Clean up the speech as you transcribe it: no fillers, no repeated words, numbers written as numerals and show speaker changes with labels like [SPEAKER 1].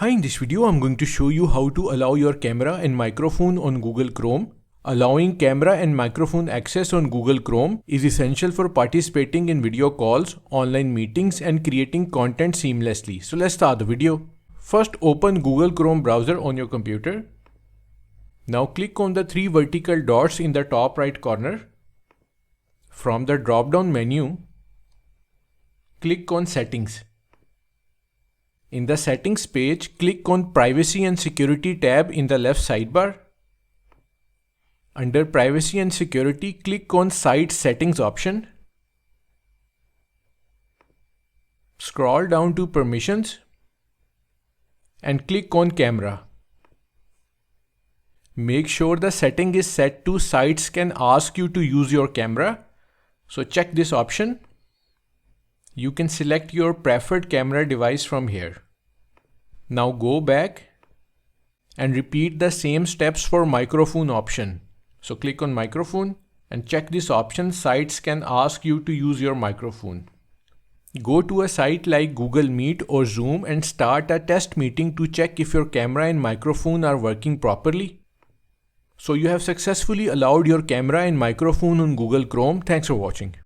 [SPEAKER 1] Hi, in this video I'm going to show you how to allow your camera and microphone on Google Chrome. Allowing camera and microphone access on Google Chrome is essential for participating in video calls, online meetings and creating content seamlessly. So let's start the video. First, open Google Chrome browser on your computer. Now click on the three vertical dots in the top right corner. From the drop-down menu, click on Settings. In the Settings page, click on Privacy and Security tab in the left sidebar. Under Privacy and Security, click on Site Settings option. Scroll down to Permissions and click on Camera. Make sure the setting is set to Sites can ask you to use your camera. So check this option. You can select your preferred camera device from here. Now go back and repeat the same steps for microphone option. So click on microphone and check this option. Sites can ask you to use your microphone. Go to a site like Google Meet or Zoom and start a test meeting to check if your camera and microphone are working properly. So you have successfully allowed your camera and microphone on Google Chrome. Thanks for watching.